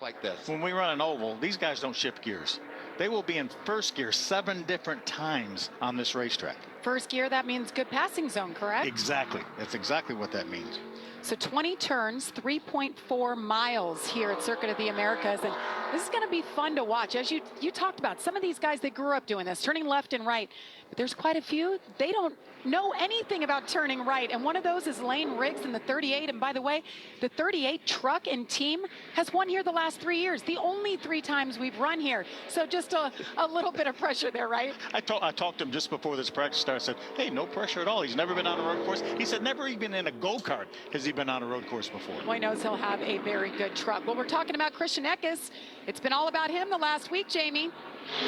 like this. When we run an oval, these guys don't shift gears. They will be in first gear 7 different times on this racetrack. First gear, that means good passing zone, correct? Exactly. That's exactly what that means. So 20 turns, 3.4 miles here at Circuit of the Americas. And this is going to be fun to watch. As you talked about, some of these guys, they grew up doing this, turning left and right. But there's quite a few, they don't know anything about turning right. And one of those is Lane Riggs in the 38. And by the way, the 38 truck and team has won here the last 3 years. The only 3 times we've run here. So just a little bit of pressure there, right? I talked to him just before this practice started. I said, hey, no pressure at all. He's never been on a road course. He said never even in a go-kart has he been on a road course before. Well, he knows he'll have a very good truck. Well, we're talking about Christian Eckes. It's been all about him the last week, Jamie.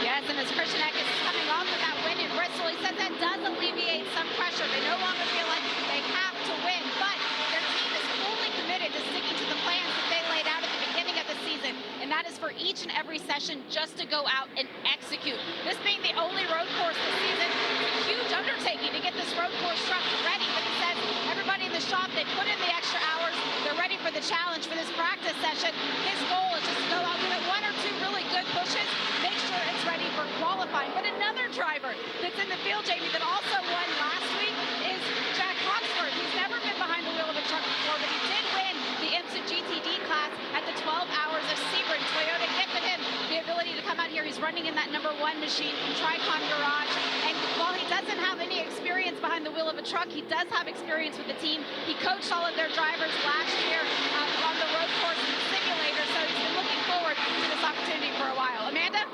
Yes, and as Christian Eckes is coming off of that win in Bristol, he said that does alleviate some pressure. They no longer feel like they have to win, but their team is fully committed to sticking to the plans that they laid out at the beginning of the season, and that is for each and every session just to go out and execute. This being the only road course this season, it's a huge undertaking to get this road course truck ready, but he says everybody in the shop, they put in the extra hours, they're ready for the challenge for this practice session. His goal is just to go out, give it 1 or 2 really good pushes, make sure it's ready for qualifying. But another driver that's in the field, Jamie, that also won last week is Jack Hawksworth. He's never been behind the wheel of a truck before, but he did win the IMSA GTD class at the 12 Hours of Sebring. Toyota gifted him the ability to come out here. He's running in that #1 machine from Tricon Garage. And while he doesn't have any experience behind the wheel of a truck, he does have experience with the team. He coached all of their drivers last year on the road course and the simulator, so he's been looking forward to this opportunity for a while. Amanda?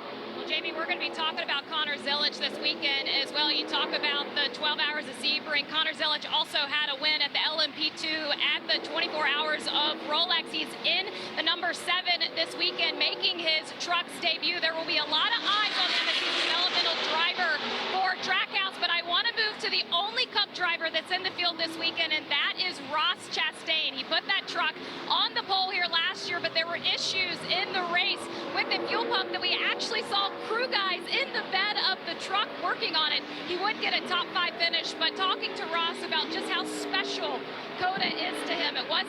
Jamie, we're going to be talking about Connor Zilic this weekend as well. You talk about the 12 Hours of Sebring. Connor Zilic also had a win at the LMP2 at the 24 Hours of Rolex. He's in the #7 this weekend, making his truck's debut. There will be a lot of eyes on him as he's a developmental driver for Trackhouse, but I want to move to the only Cup driver that's in the field this weekend, and that is Ross Chastain. He put that truck on the pole here last year, but there were issues in the race with the fuel pump that we actually saw crew guys in the bed of the truck working on it. He would get a top 5 finish, but talking to Ross about just how special Cota is to him. It was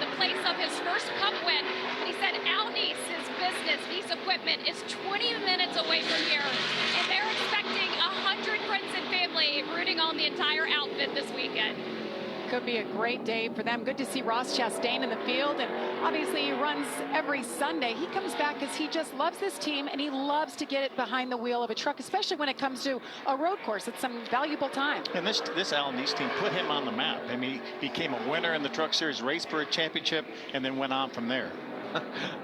the place of his first Cup win. He said out east, his business, East Equipment, is 20 minutes away from here, and they're expecting 100 friends and family rooting on the entire outfit this weekend. Could be a great day for them. Good to see Ross Chastain in the field, and obviously he runs every Sunday. He comes back because he just loves this team, and he loves to get it behind the wheel of a truck, especially when it comes to a road course. It's some valuable time. And this Alan East team put him on the map. I mean, he became a winner in the Truck Series, raced for a championship, and then went on from there.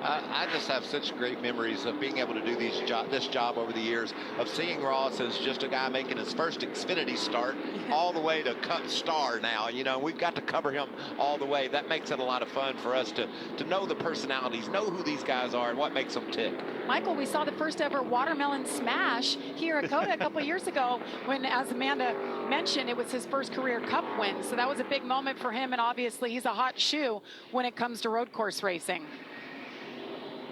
I just have such great memories of being able to do this job over the years, of seeing Ross as just a guy making his first Xfinity start all the way to Cup star now. You know, we've got to cover him all the way. That makes it a lot of fun for us to know the personalities, know who these guys are and what makes them tick. Michael, we saw the first ever watermelon smash here at Cota a couple years ago when, as Amanda mentioned, it was his first career Cup win. So that was a big moment for him, and obviously he's a hot shoe when it comes to road course racing.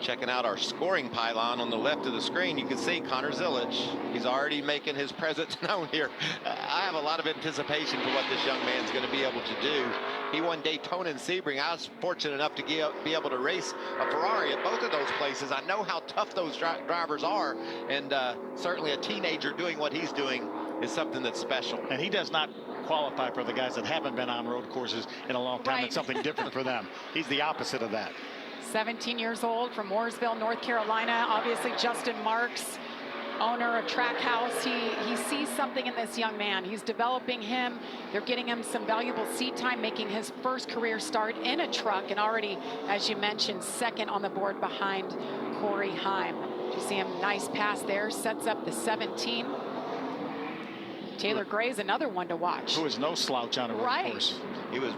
Checking out our scoring pylon on the left of the screen, you can see Connor Zilic. He's already making his presence known here. I have a lot of anticipation for what this young man's going to be able to do. He won Daytona and Sebring. I was fortunate enough to be able to race a Ferrari at both of those places. I know how tough those drivers are, and certainly a teenager doing what he's doing is something that's special. And he does not qualify for the guys that haven't been on road courses in a long time. Right. It's something different for them. He's the opposite of that. 17 years old from Mooresville, North Carolina. Obviously, Justin Marks, owner of Trackhouse, he sees something in this young man. He's developing him. They're getting him some valuable seat time, making his first career start in a truck, and already, as you mentioned, second on the board behind Corey Heim. You see him, nice pass there, sets up the 17. Taylor Gray's another one to watch. Who is no slouch on a road Right. course. He was